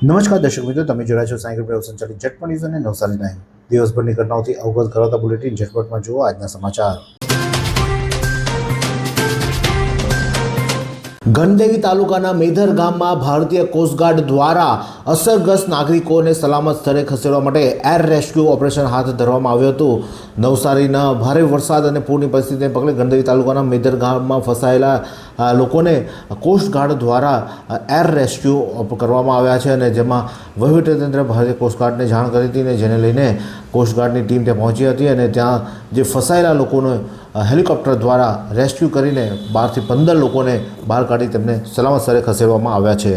નમસ્કાર દર્શક મિત્રો, તમે જોડ્યા છો સાયકલ પ્રયોગ સંચાલિત ઝટપટ ન્યૂઝ અને નવસારી ટાઈમ. દિવસભરની ઘટનાઓથી અવગત કરાવતા બુલેટિન ઝટપટમાં જુઓ આજના સમાચાર. ગણદેવી તાલુકાના મેધર ગામમાં ભારતીય કોસ્ટગાર્ડ દ્વારા અસરગ્રસ્ત નાગરિકોને સલામત સ્થળે ખસેડવા માટે એર રેસ્ક્યુ ઓપરેશન હાથ ધરવામાં આવ્યું હતું. નવસારીના ભારે વરસાદ અને પૂરની પરિસ્થિતિને પગલે ગણદેવી તાલુકાના મેધર ગામમાં ફસાયેલા લોકોને કોસ્ટગાર્ડ દ્વારા એર રેસ્ક્યુ કરવામાં આવ્યા છે અને જેમાં વહીવટીતંત્ર ભારતીય કોસ્ટગાર્ડને જાણ કરી હતી અને જેને લઈને કોસ્ટગાર્ડની ટીમ ત્યાં પહોંચી હતી અને ત્યાં જે ફસાયેલા લોકોને હેલિકોપ્ટર દ્વારા રેસ્ક્યુ કરીને 12 થી 15 લોકોને બહાર કાઢી તેમને સલામત સ્થળે ખસેડવામાં આવ્યા છે.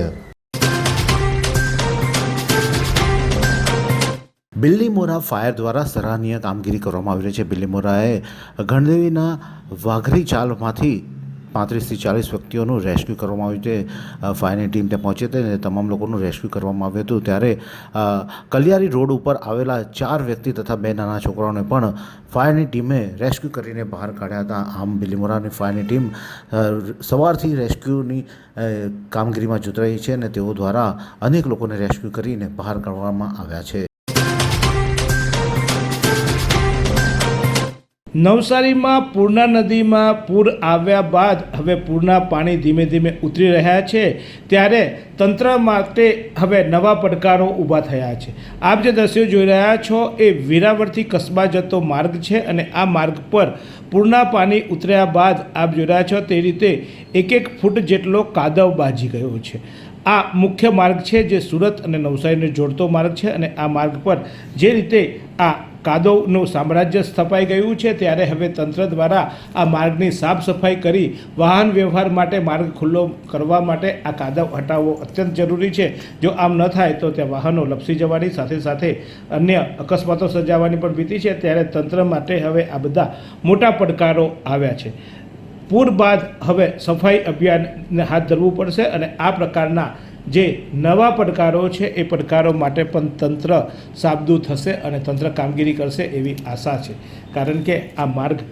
બિલ્લીમોરા ફાયર દ્વારા સરાહનીય કામગીરી કરવામાં આવી રહી છે. બિલ્લીમોરાએ ગણદેવીના વાઘરી ચાલમાંથી 35 થી 40 વ્યક્તિઓનું રેસ્ક્યુ કરવામાં આવ્યું છે. ફાયરની ટીમ ત્યાં પહોંચી હતી અને તમામ લોકોનું રેસ્ક્યુ કરવામાં આવ્યું હતું. ત્યારે કલિયારી રોડ ઉપર આવેલા 4 વ્યક્તિ તથા 2 નાના છોકરાઓને પણ ફાયરની ટીમે રેસ્ક્યુ કરીને બહાર કાઢ્યા હતા. આમ બિલ્લીમોરાની ફાયરની ટીમ સવારથી રેસ્ક્યુની કામગીરીમાં જોતરાઈ છે અને તેઓ દ્વારા અનેક લોકોને રેસ્ક્યુ કરીને બહાર કાઢવામાં આવ્યા છે. નવસારીમાં પૂર્ણા નદીમાં પૂર આવ્યા બાદ હવે પૂરના પાણી ધીમે ધીમે ઉતરી રહ્યા છે. ત્યારે તંત્ર માટે હવે નવા પડકારો ઊભા થયા છે. આપ જે દ્રશ્યો જોઈ રહ્યા છો એ વેરાવળથી કસ્બા જતો માર્ગ છે અને આ માર્ગ પર પૂરના પાણી ઉતર્યા બાદ આપ જોઈ રહ્યા છો તે રીતે 1 ફૂટ જેટલો કાદવ બાજી ગયો છે. આ મુખ્ય માર્ગ છે જે સુરત અને નવસારીને જોડતો માર્ગ છે અને આ માર્ગ પર જે રીતે આ કાદવનું સામ્રાજ્ય સ્થપાઈ ગયું છે ત્યારે હવે તંત્ર દ્વારા આ માર્ગની સાફ સફાઈ કરી વાહન વ્યવહાર માટે માર્ગ ખુલ્લો કરવા માટે આ કાદવ હટાવવો અત્યંત જરૂરી છે. જો આમ ન થાય તો ત્યાં વાહનો લપસી જવાની સાથે સાથે અન્ય અકસ્માતો સર્જાવાની પણ ભીતિ છે. ત્યારે તંત્ર માટે હવે આ બધા મોટા પડકારો આવ્યા છે. પૂર બાદ હવે સફાઈ અભિયાનને હાથ ધરવું પડશે અને આ પ્રકારના જે નવા પડકારો છે એ પડકારો માટે પણ તંત્ર સાબદું થશે અને તંત્ર કામગીરી કરશે એવી આશા છે. કારણ કે આ માર્ગ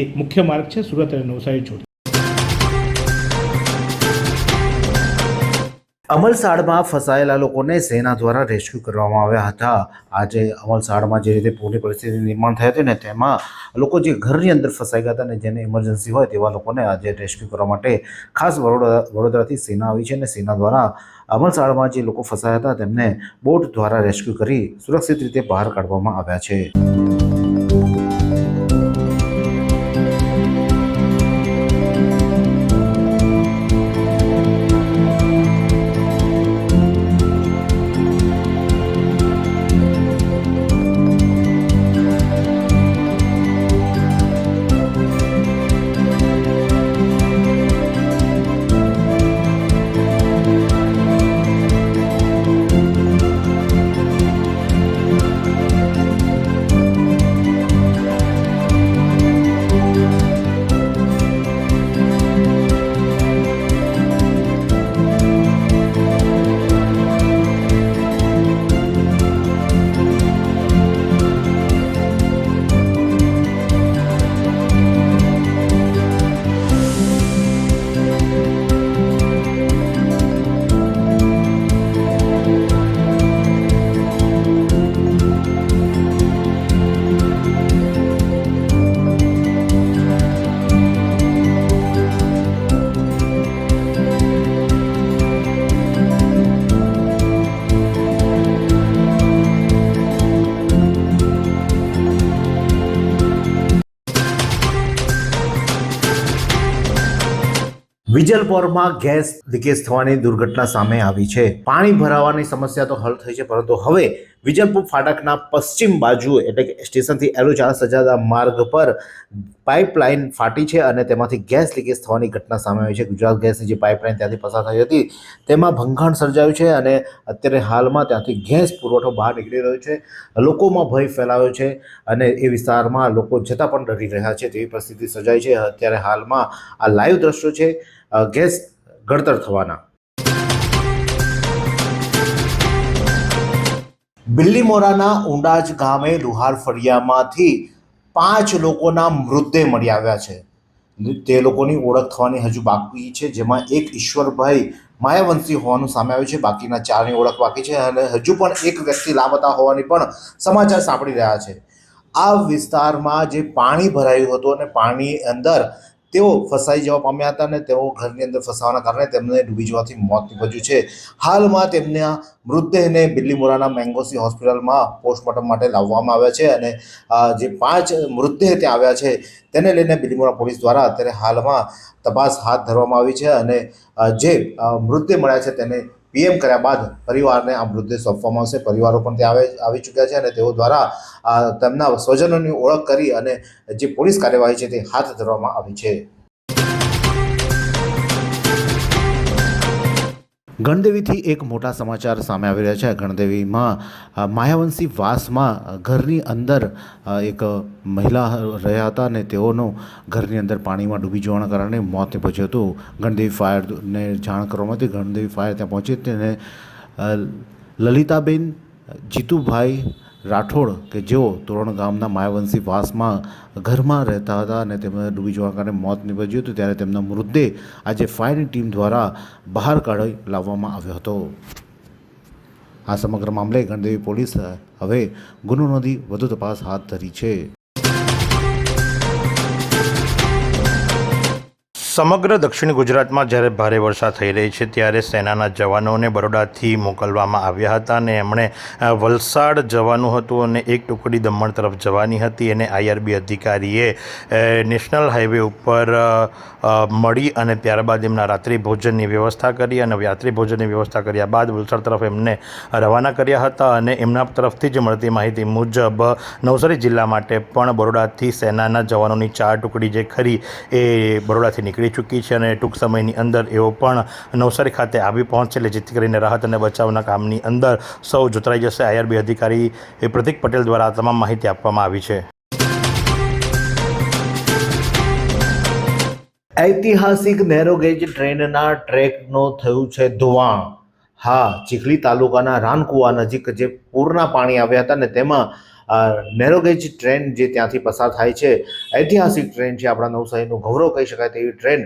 એ મુખ્ય માર્ગ છે સુરત અને નવસારી જોડે. અમલસાડમાં ફસાયેલા લોકોને સેના દ્વારા રેસ્ક્યુ કરવામાં આવ્યા હતા. આજે અમલસાડમાં જે રીતે પૂરની પરિસ્થિતિ નિર્માણ થઈ હતી ને તેમાં લોકો જે ઘરની અંદર ફસાઈ ગયા હતા અને જેને ઇમરજન્સી હોય તેવા લોકોને આજે રેસ્ક્યુ કરવા માટે ખાસ વડોદરાથી સેના આવી છે અને સેના દ્વારા અમલસાડમાં જે લોકો ફસાયા હતા તેમને બોટ દ્વારા રેસ્ક્યુ કરી સુરક્ષિત રીતે બહાર કાઢવામાં આવ્યા છે. વિજલપોરમાં ગેસ લીકેજ થવાની દુર્ઘટના સામે આવી છે. પાણી ભરાવાની સમસ્યા તો હલ થઈ છે, પરંતુ હવે વિજલપુર ફાટકના પશ્ચિમ બાજુ એટલે કે સ્ટેશનથી એલો-4 સજાદા માર્ગ પર પાઇપલાઇન ફાટી છે અને તેમાંથી ગેસ લીકેજ થવાની ઘટના સામે આવી છે. ગુજરાત ગેસની જે પાઇપલાઇન ત્યાંથી પસાર થઈ હતી તેમાં ભંગાણ સર્જાયું છે અને અત્યારે હાલમાં ત્યાંથી ગેસ પુરવઠો બહાર નીકળી રહ્યો છે. લોકોમાં ભય ફેલાયો છે અને એ વિસ્તારમાં લોકો જતાં પણ ડરી રહ્યા છે તેવી પરિસ્થિતિ સર્જાઈ છે. અત્યારે હાલમાં આ લાઈવ દ્રશ્યો છે ગેસ ગળતર થવાના. બિલ્લીમોરાના ઉંડાજ ગામે લુહાર ફળિયામાંથી 5 લોકોના મૃતદેહ મળી આવ્યા છે. તે લોકોની ઓળખ થવાની હજુ બાકી છે, જેમાં એક ઈશ્વરભાઈ માયાવંશી હોવાનું સામે આવ્યું છે. બાકીના 4ની ઓળખ બાકી છે અને હજુ પણ એક વ્યક્તિ લાપતા હોવાની પણ સમાચાર સાંપડી રહ્યા છે. આ વિસ્તારમાં જે પાણી ભરાયું હતું અને પાણી અંદર તેઓ ફસાઈ જવા પામ્યા હતા અને તેઓ ઘરની અંદર ફસાવાના કારણે તેમને ડૂબી જવાથી મોત નીપજ્યું છે. હાલમાં તેમના મૃતદેહને બિલ્લીમોરાના મેંગોસી હોસ્પિટલમાં પોસ્ટમોર્ટમ માટે લાવવામાં આવ્યા છે અને જે 5 મૃતદેહ ત્યાં આવ્યા છે તેને લઈને બિલ્લીમોરા પોલીસ દ્વારા અત્યારે હાલમાં તપાસ હાથ ધરવામાં આવી છે અને જે મૃતદેહ મળ્યા છે તેને પીએમ કર્યા બાદ પરિવારને આ મૃતદેહ સોંપવામાં આવશે. પરિવારો પણ ત્યાં આવી ચૂક્યા છે અને તેઓ દ્વારા તેમના સ્વજનોની ઓળખ કરી અને જે પોલીસ કાર્યવાહી છે તે હાથ ધરવામાં આવી છે. ગણદેવીથી એક મોટા સમાચાર સામે આવી રહ્યા છે. ગણદેવીમાં માયાવંશી વાસમાં ઘરની અંદર એક મહિલા રહ્યા હતા અને તેઓનું ઘરની અંદર પાણીમાં ડૂબી જવાના કારણે મોત નીપજ્યું હતું. ગણદેવી ફાયરને જાણ કરવામાં હતી. ગણદેવી ફાયર ત્યાં પહોંચી હતી અને લલિતાબેન જીતુભાઈ રાઠોડ કે જેઓ તોરણ ગામના માયાવંશી વાસમાં ઘરમાં રહેતા હતા અને તેમને ડૂબી જવાના કારણે મોત નીપજ્યું હતું ત્યારે તેમનો મૃતદેહ આજે ફાયરની ટીમ દ્વારા બહાર કાઢી લાવવામાં આવ્યો હતો. આ સમગ્ર મામલે ગણદેવી પોલીસ હવે ગુનો નોંધી વધુ તપાસ હાથ ધરી છે. સમગ્ર દક્ષિણ ગુજરાતમાં જ્યારે ભારે વરસાદ થઈ રહી છે ત્યારે સેનાના જવાનોને બરોડાથી મોકલવામાં આવ્યા હતા અને એમણે વલસાડ જવાનું હતું અને એક ટુકડી દમણ તરફ જવાની હતી અને IRB અધિકારીએ નેશનલ હાઈવે ઉપર મળી અને ત્યારબાદ એમના રાત્રિ ભોજનની વ્યવસ્થા કરી અને રાત્રિ ભોજનની વ્યવસ્થા કર્યા બાદ વલસાડ તરફ એમને રવાના કર્યા હતા અને એમના તરફથી જ મળતી માહિતી મુજબ નવસારી જિલ્લા માટે પણ બરોડાથી સેનાના જવાનોની 4 ટુકડી જે ખરી એ બરોડાથી નીકળી ચૂકી છે અને ટૂંક સમયની અંદર એઓ પણ નવસારી ખાતે આવી પહોંચે જેથી કરીને રાહત અને બચાવના કામની અંદર સૌ જોતરાઈ જશે. IRB અધિકારી પ્રતિક પટેલ દ્વારા આ તમામ માહિતી આપવામાં આવી છે. ઐતિહાસિક નેરોગેજ ટ્રેનના ટ્રેકનો થયું છે ધોવાણ. હા, ચીખલી તાલુકાના રાનકુવા નજીક જે પૂરના પાણી આવ્યા હતા ને તેમાં નેરોગેજ ટ્રેન જે ત્યાંથી પસાર થાય છે, ઐતિહાસિક ટ્રેન છે, આપણા નવસારીનું ગૌરવ કહી શકાય તેવી ટ્રેન,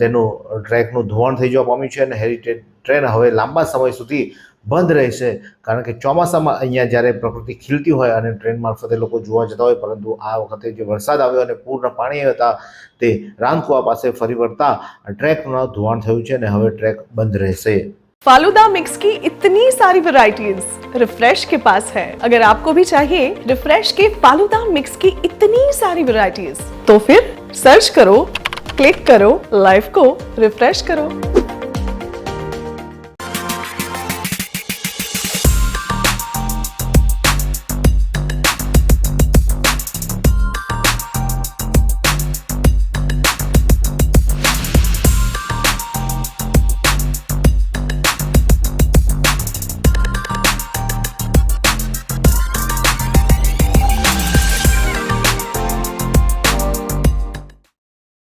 તેનું ટ્રેકનું ધોવાણ થઈ જવા પામ્યું છે અને હેરિટેજ ટ્રેન હવે લાંબા સમય સુધી બંધ રહેશે કારણ કે ચોમાસામાં અહીંયા જ્યારે પ્રકૃતિ ખીલતી હોય અને ટ્રેન મારફતે લોકો જોવા જતા હોય, પરંતુ આ વખતે જે વરસાદ આવ્યો અને પૂરના પાણી હતા તે રાનકુવા પાસે ફરી વળતા ટ્રેકનું ધોવાણ થયું છે અને હવે ટ્રેક બંધ રહેશે. फालूदा मिक्स की इतनी सारी वैरायटीज रिफ्रेश के पास है. अगर आपको भी चाहिए रिफ्रेश के फालूदा मिक्स की इतनी सारी वैरायटीज तो फिर सर्च करो, क्लिक करो, लाइफ को रिफ्रेश करो.